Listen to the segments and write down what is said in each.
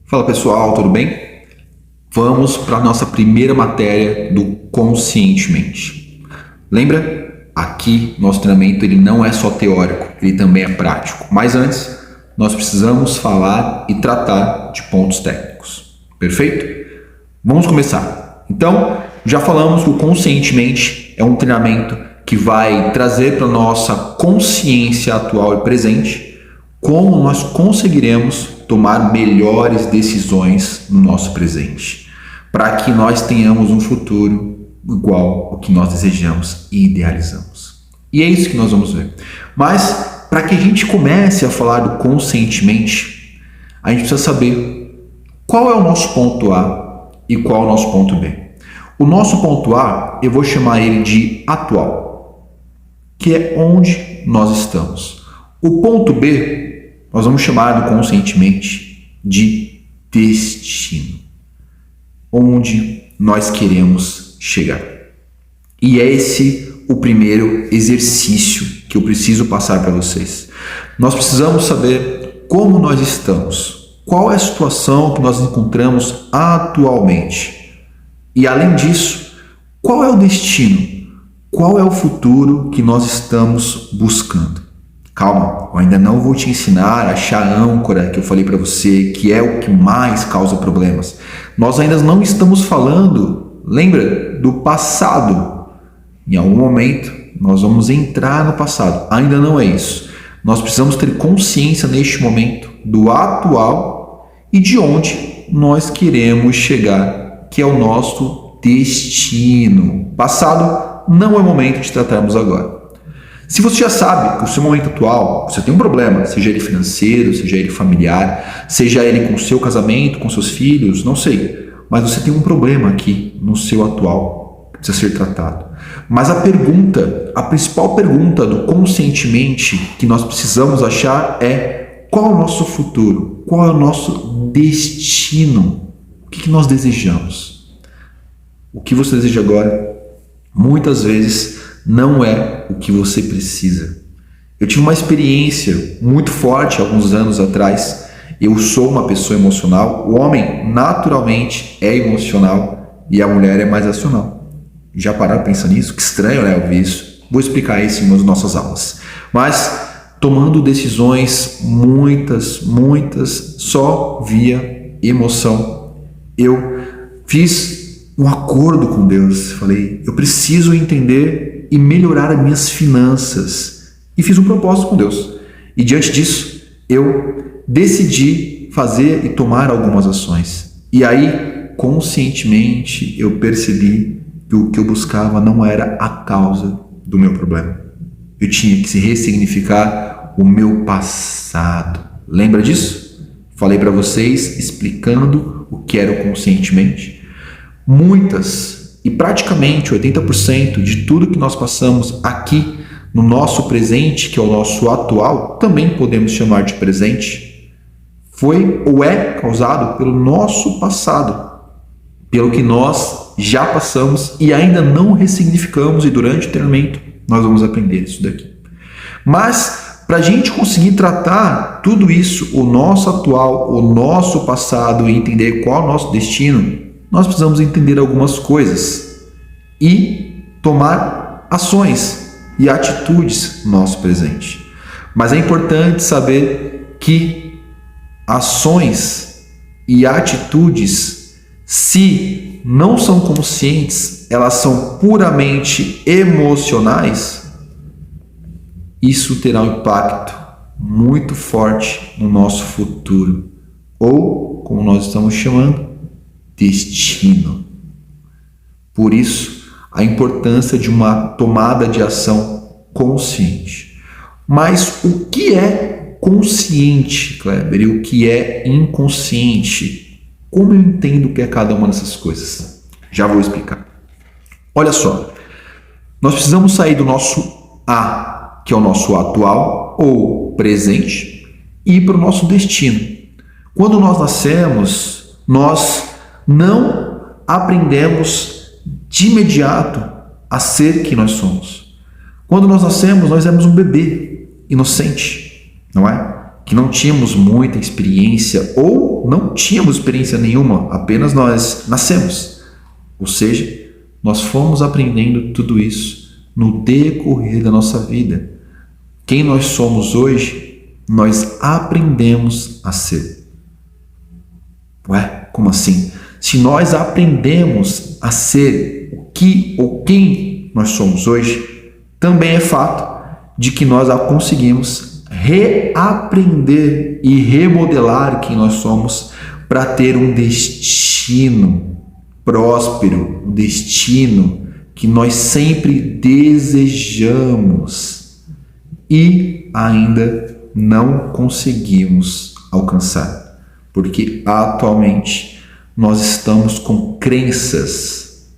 Fala pessoal, tudo bem? Vamos para a nossa primeira matéria do Conscientemente. Lembra? Aqui, nosso treinamento ele não é só teórico, ele também é prático. Mas antes, nós precisamos falar e tratar de pontos técnicos. Perfeito? Vamos começar. Então, já falamos que o Conscientemente é um treinamento que vai trazer para a nossa consciência atual e presente como nós conseguiremos tomar melhores decisões no nosso presente, para que nós tenhamos um futuro igual ao que nós desejamos e idealizamos. E é isso que nós vamos ver. Mas, para que a gente comece a falar do conscientemente, a gente precisa saber qual é o nosso ponto A e qual é o nosso ponto B. O nosso ponto A, eu vou chamar ele de atual, que é onde nós estamos. O ponto B, nós vamos chamar do conscientemente de destino, onde nós queremos chegar. E é esse o primeiro exercício que eu preciso passar para vocês. Nós precisamos saber como nós estamos, qual é a situação que nós encontramos atualmente. E além disso, qual é o destino? Qual é o futuro que nós estamos buscando? Calma, eu ainda não vou te ensinar a achar a âncora que eu falei para você, que é o que mais causa problemas. Nós ainda não estamos falando, lembra, do passado. Em algum momento, nós vamos entrar no passado. Ainda não é isso. Nós precisamos ter consciência neste momento do atual e de onde nós queremos chegar, que é o nosso destino. Passado não é o momento de tratarmos agora. Se você já sabe que o seu momento atual, você tem um problema, seja ele financeiro, seja ele familiar, seja ele com o seu casamento, com seus filhos, não sei, mas você tem um problema aqui no seu atual que precisa ser tratado. Mas a principal pergunta do conscientemente que nós precisamos achar é: qual é o nosso futuro? Qual é o nosso destino? O que nós desejamos? O que você deseja agora, muitas vezes, não é o que você precisa. Eu tive uma experiência muito forte alguns anos atrás. Eu sou uma pessoa emocional. O homem naturalmente é emocional e a mulher é mais racional. Já pararam para pensar nisso? Que estranho, né, ouvir isso. Vou explicar isso em uma das nossas aulas. Mas tomando decisões muitas só via emoção. Eu fiz um acordo com Deus. Falei, eu preciso entender e melhorar as minhas finanças. E fiz um propósito com Deus. E diante disso, eu decidi fazer e tomar algumas ações. E aí, conscientemente, eu percebi que o que eu buscava não era a causa do meu problema. Eu tinha que se ressignificar o meu passado. Lembra disso? Falei para vocês explicando o que era o conscientemente. E praticamente 80% de tudo que nós passamos aqui no nosso presente, que é o nosso atual, também podemos chamar de presente, foi ou é causado pelo nosso passado, pelo que nós já passamos e ainda não ressignificamos, e durante o treinamento nós vamos aprender isso daqui. Mas para a gente conseguir tratar tudo isso, o nosso atual, o nosso passado, e entender qual é o nosso destino, nós precisamos entender algumas coisas e tomar ações e atitudes no nosso presente. Mas é importante saber que ações e atitudes, se não são conscientes, elas são puramente emocionais, isso terá um impacto muito forte no nosso futuro, ou, como nós estamos chamando, destino. Por isso, a importância de uma tomada de ação consciente. Mas o que é consciente, Kleber, e o que é inconsciente? Como eu entendo o que é cada uma dessas coisas? Já vou explicar. Olha só, nós precisamos sair do nosso A, que é o nosso atual ou presente, e ir para o nosso destino. Quando nós nascemos, nós não aprendemos de imediato a ser quem nós somos. Quando nós nascemos, nós éramos um bebê inocente, não é? que não tínhamos muita experiência ou não tínhamos experiência nenhuma, apenas nós nascemos. Ou seja, nós fomos aprendendo tudo isso no decorrer da nossa vida. Quem nós somos hoje, nós aprendemos a ser. Ué, como assim? Se nós aprendemos a ser o que ou quem nós somos hoje, também é fato de que nós conseguimos reaprender e remodelar quem nós somos para ter um destino próspero, um destino que nós sempre desejamos e ainda não conseguimos alcançar, porque atualmente nós estamos com crenças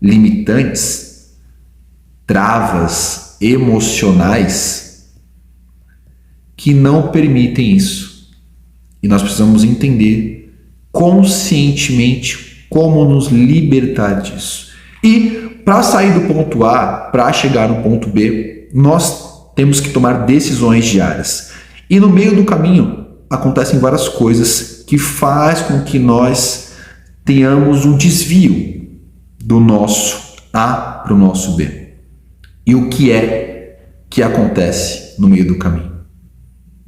limitantes, travas emocionais que não permitem isso. E nós precisamos entender conscientemente como nos libertar disso. E para sair do ponto A, para chegar no ponto B, nós temos que tomar decisões diárias. E no meio do caminho acontecem várias coisas que faz com que nós tenhamos um desvio do nosso A para o nosso B. E o que é que acontece no meio do caminho?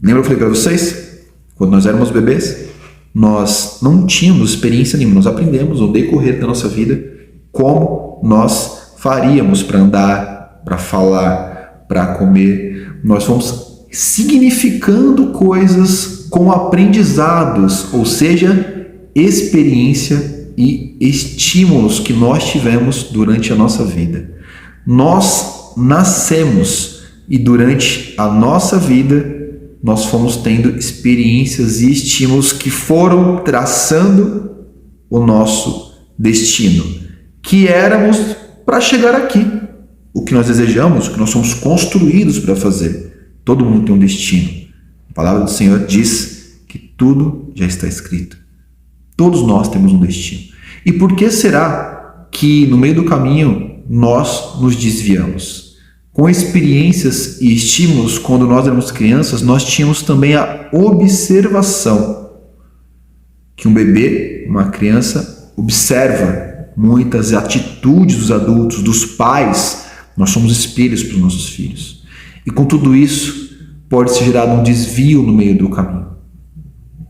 Lembra que eu falei para vocês? Quando nós éramos bebês, nós não tínhamos experiência nenhuma. Nós aprendemos ao decorrer da nossa vida como nós faríamos para andar, para falar, para comer. Nós fomos significando coisas com aprendizados, ou seja, experiência e estímulos que nós tivemos durante a nossa vida. Nós nascemos e durante a nossa vida nós fomos tendo experiências e estímulos que foram traçando o nosso destino, que éramos para chegar aqui, o que nós desejamos, o que nós somos construídos para fazer. Todo mundo tem um destino. A palavra do Senhor diz que tudo já está escrito. Todos nós temos um destino. E por que será que no meio do caminho nós nos desviamos? Com experiências e estímulos, quando nós éramos crianças, nós tínhamos também a observação. Que um bebê, uma criança, observa muitas atitudes dos adultos, dos pais. Nós somos espelhos para os nossos filhos. E com tudo isso, pode ser gerado um desvio no meio do caminho.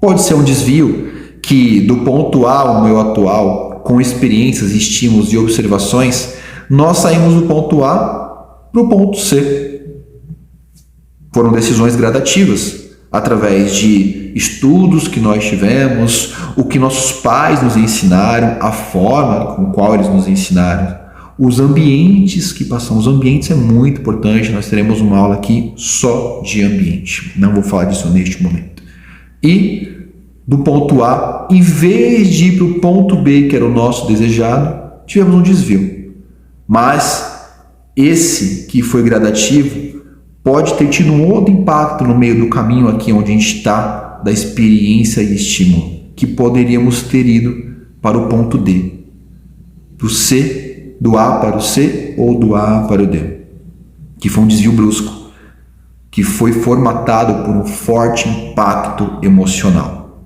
Pode ser um desvio que do ponto A ao meu atual, com experiências, estímulos e observações, nós saímos do ponto A para o ponto C. Foram decisões gradativas, através de estudos que nós tivemos, o que nossos pais nos ensinaram, a forma com qual eles nos ensinaram, os ambientes que passamos. Os ambientes é muito importante, nós teremos uma aula aqui só de ambiente. Não vou falar disso neste momento. E do ponto A, em vez de ir para o ponto B, que era o nosso desejado, tivemos um desvio. Mas esse que foi gradativo pode ter tido um outro impacto no meio do caminho aqui onde a gente está, da experiência e estímulo, que poderíamos ter ido para o ponto D, do C, do A para o C ou do A para o D, que foi um desvio brusco, que foi formatado por um forte impacto emocional.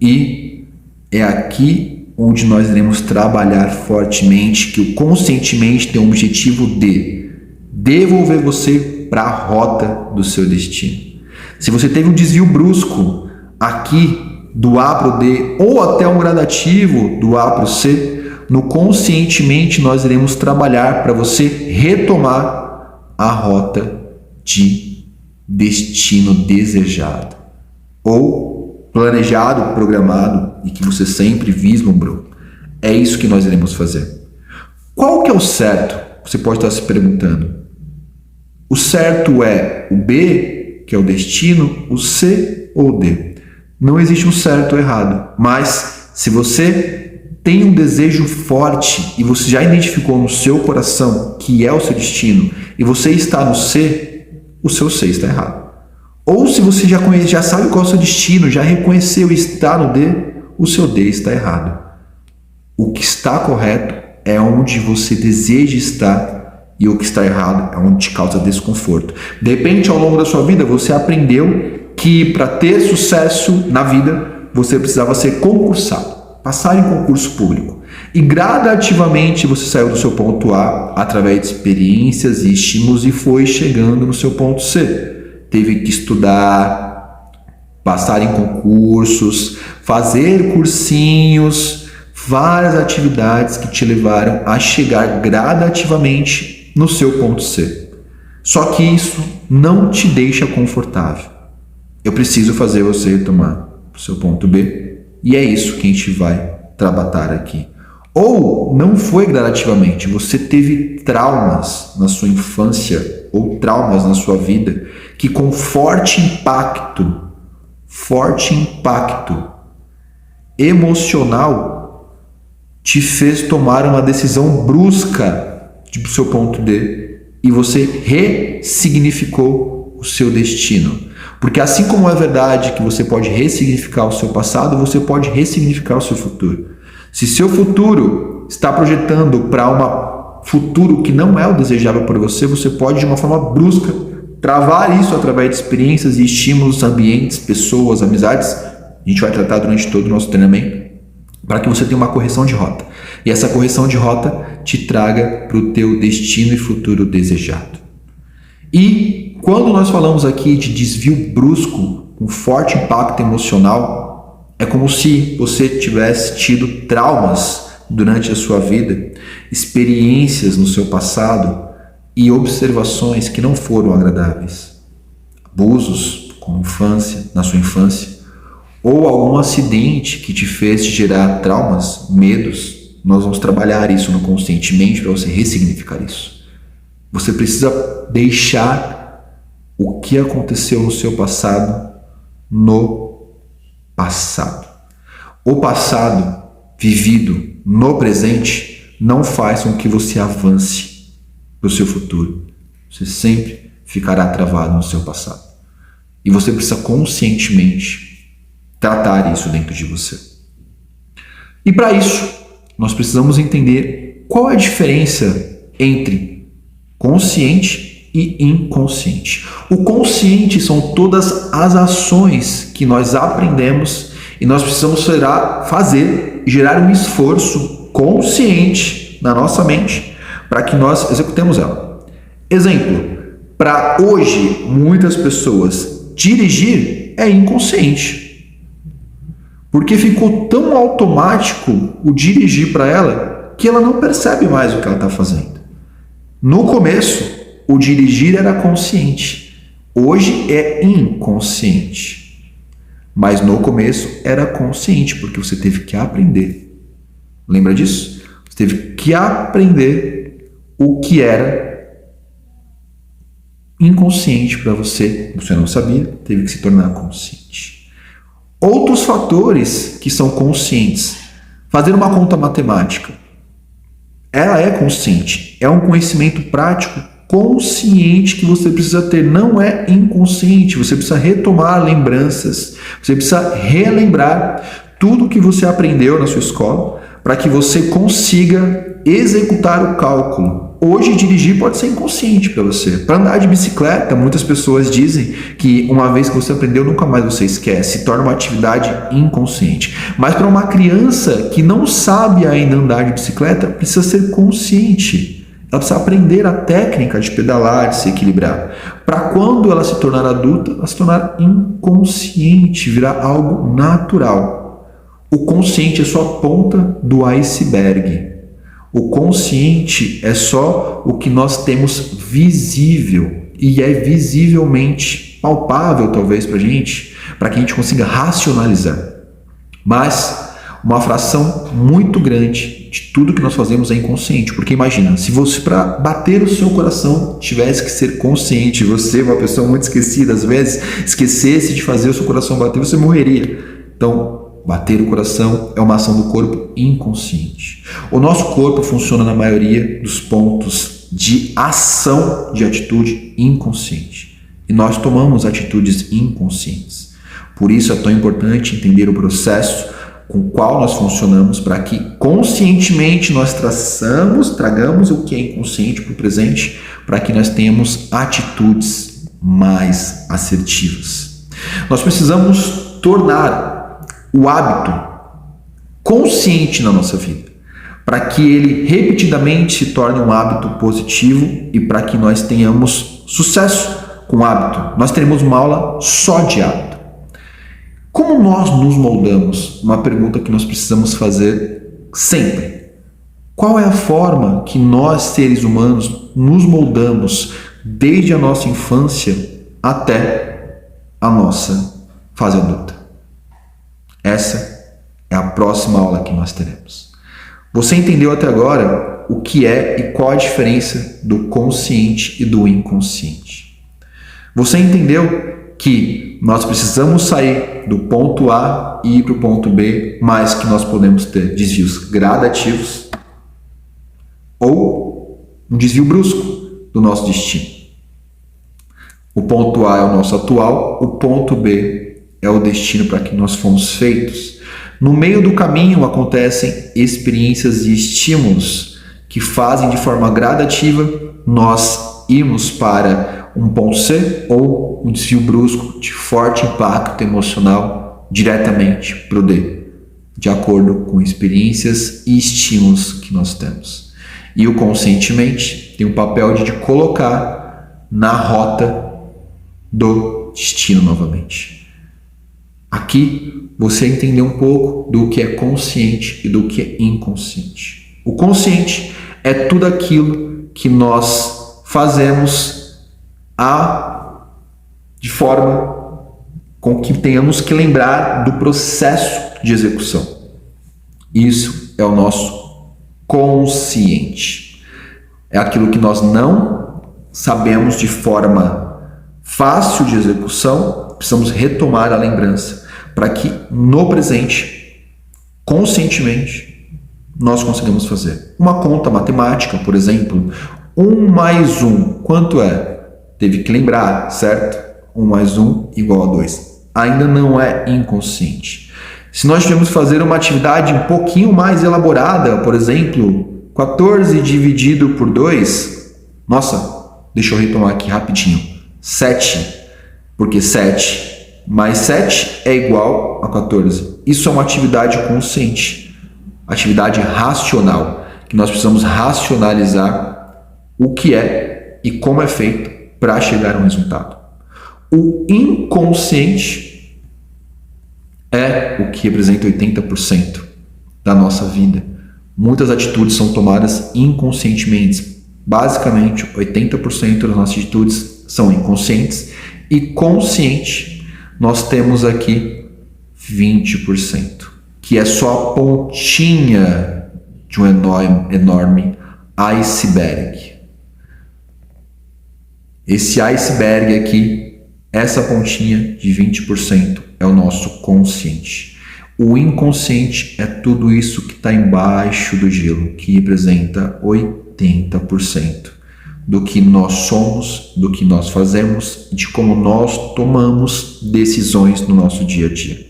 E é aqui onde nós iremos trabalhar fortemente, que o conscientemente tem o objetivo de devolver você para a rota do seu destino. Se você teve um desvio brusco aqui do A para o D, ou até um gradativo do A para o C, no conscientemente nós iremos trabalhar para você retomar a rota de destino desejado, ou planejado, programado e que você sempre vislumbrou. É isso que nós iremos fazer. Qual que é o certo? Você pode estar se perguntando. O certo é o B, que é o destino, o C ou o D. Não existe um certo ou errado, mas se você tem um desejo forte e você já identificou no seu coração que é o seu destino e você está no C, o seu C está errado. Ou se você já conhece, já sabe qual é o seu destino, já reconheceu e está no D, o seu D está errado. O que está correto é onde você deseja estar e o que está errado é onde te causa desconforto. De repente, ao longo da sua vida, você aprendeu que para ter sucesso na vida, você precisava ser concursado, passar em concurso público. E gradativamente você saiu do seu ponto A através de experiências e estímulos e foi chegando no seu ponto C. Teve que estudar, passar em concursos, fazer cursinhos, várias atividades que te levaram a chegar gradativamente no seu ponto C. Só que isso não te deixa confortável. Eu preciso fazer você retomar o seu ponto B e é isso que a gente vai trabalhar aqui. Ou não foi gradativamente, você teve traumas na sua infância ou traumas na sua vida que com forte impacto emocional te fez tomar uma decisão brusca do seu ponto D e você ressignificou o seu destino. Porque assim como é verdade que você pode ressignificar o seu passado, você pode ressignificar o seu futuro. Se seu futuro está projetando para um futuro que não é o desejável por você, você pode de uma forma brusca travar isso através de experiências e estímulos, ambientes, pessoas, amizades. A gente vai tratar durante todo o nosso treinamento para que você tenha uma correção de rota. E essa correção de rota te traga para o teu destino e futuro desejado. E quando nós falamos aqui de desvio brusco, com forte impacto emocional, é como se você tivesse tido traumas durante a sua vida, experiências no seu passado e observações que não foram agradáveis. Abusos na sua infância, ou algum acidente que te fez gerar traumas, medos. Nós vamos trabalhar isso no conscientemente para você ressignificar isso. Você precisa deixar o que aconteceu no seu passado no passado. O passado vivido no presente não faz com que você avance para o seu futuro. Você sempre ficará travado no seu passado. E você precisa conscientemente tratar isso dentro de você. E para isso, nós precisamos entender qual é a diferença entre consciente e inconsciente. O consciente são todas as ações que nós aprendemos e nós precisamos gerar um esforço consciente na nossa mente para que nós executemos ela. Exemplo, para hoje muitas pessoas dirigir é inconsciente, porque ficou tão automático o dirigir para ela que ela não percebe mais o que ela está fazendo. No começo, o dirigir era consciente, hoje é inconsciente. Mas no começo era consciente, porque você teve que aprender. Lembra disso? Você teve que aprender o que era inconsciente para você. Você não sabia, teve que se tornar consciente. Outros fatores que são conscientes. Fazer uma conta matemática. Ela é consciente, é um conhecimento prático consciente que você precisa ter, não é inconsciente. Você precisa retomar lembranças, você precisa relembrar tudo que você aprendeu na sua escola para que você consiga executar o cálculo. Hoje dirigir pode ser inconsciente para você. Para andar de bicicleta, muitas pessoas dizem que uma vez que você aprendeu, nunca mais você esquece, se torna uma atividade inconsciente. Mas para uma criança que não sabe ainda andar de bicicleta, precisa ser consciente. Ela precisa aprender a técnica de pedalar, de se equilibrar. Para quando ela se tornar adulta, ela se tornar inconsciente, virar algo natural. O consciente é só a ponta do iceberg. O consciente é só o que nós temos visível. E é visivelmente palpável, talvez, para que a gente consiga racionalizar. Mas uma fração muito grande de tudo que nós fazemos é inconsciente. Porque imagina, se você para bater o seu coração tivesse que ser consciente, você, uma pessoa muito esquecida, às vezes esquecesse de fazer o seu coração bater, você morreria. Então, bater o coração é uma ação do corpo inconsciente. O nosso corpo funciona na maioria dos pontos de ação, de atitude inconsciente. E nós tomamos atitudes inconscientes. Por isso é tão importante entender o processo com o qual nós funcionamos para que conscientemente nós tragamos o que é inconsciente para o presente, para que nós tenhamos atitudes mais assertivas. Nós precisamos tornar o hábito consciente na nossa vida, para que ele repetidamente se torne um hábito positivo e para que nós tenhamos sucesso com o hábito. Nós teremos uma aula só de hábito. Como nós nos moldamos? Uma pergunta que nós precisamos fazer sempre. Qual é a forma que nós, seres humanos, nos moldamos desde a nossa infância até a nossa fase adulta? Essa é a próxima aula que nós teremos. Você entendeu até agora o que é e qual a diferença do consciente e do inconsciente. Você entendeu que nós precisamos sair do ponto A e ir para o ponto B, mas que nós podemos ter desvios gradativos ou um desvio brusco do nosso destino. O ponto A é o nosso atual, o ponto B é o destino para que nós fomos feitos. No meio do caminho acontecem experiências e estímulos que fazem de forma gradativa nós irmos para um ponto C ou um desvio brusco de forte impacto emocional diretamente para o D, de acordo com experiências e estímulos que nós temos. E o conscientemente tem o papel de te colocar na rota do destino novamente. Aqui você entendeu um pouco do que é consciente e do que é inconsciente. O consciente é tudo aquilo que nós fazemos de forma com que tenhamos que lembrar do processo de execução. Isso é o nosso consciente. É aquilo que nós não sabemos de forma fácil de execução, precisamos retomar a lembrança para que no presente, conscientemente, nós consigamos fazer. Uma conta matemática, por exemplo, 1 mais 1, quanto é? Teve que lembrar, certo? 1 mais 1 igual a 2. Ainda não é inconsciente. Se nós tivermos que fazer uma atividade um pouquinho mais elaborada, por exemplo, 14 dividido por 2, nossa, deixa eu retomar aqui rapidinho. 7, porque 7 mais 7 é igual a 14. Isso é uma atividade consciente, atividade racional, que nós precisamos racionalizar o que é e como é feito para chegar a um resultado. O inconsciente é o que representa 80% da nossa vida. Muitas atitudes são tomadas inconscientemente. Basicamente, 80% das nossas atitudes são inconscientes e consciente nós temos aqui 20%, que é só a pontinha de um enorme iceberg. Esse iceberg aqui, essa pontinha de 20% é o nosso consciente. O inconsciente é tudo isso que está embaixo do gelo, que representa 80% do que nós somos, do que nós fazemos, de como nós tomamos decisões no nosso dia a dia.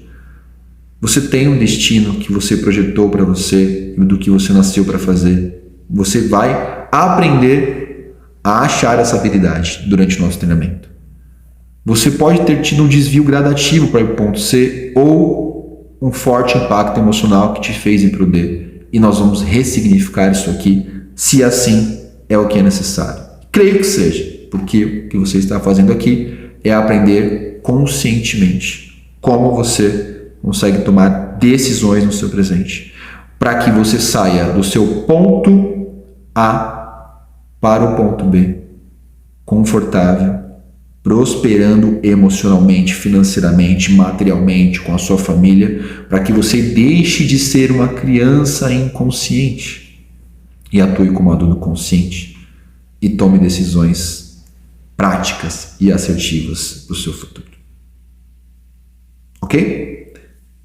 Você tem um destino que você projetou para você e do que você nasceu para fazer. Você vai aprender a achar essa habilidade durante o nosso treinamento. Você pode ter tido um desvio gradativo para o ponto C ou um forte impacto emocional que te fez ir para o D. E nós vamos ressignificar isso aqui, se assim é o que é necessário. Creio que seja, porque o que você está fazendo aqui é aprender conscientemente como você consegue tomar decisões no seu presente, para que você saia do seu ponto A para o ponto B, confortável, prosperando emocionalmente, financeiramente, materialmente, com a sua família, para que você deixe de ser uma criança inconsciente e atue como adulto consciente e tome decisões práticas e assertivas para o seu futuro. Ok?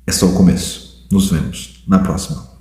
É só o começo. Nos vemos na próxima.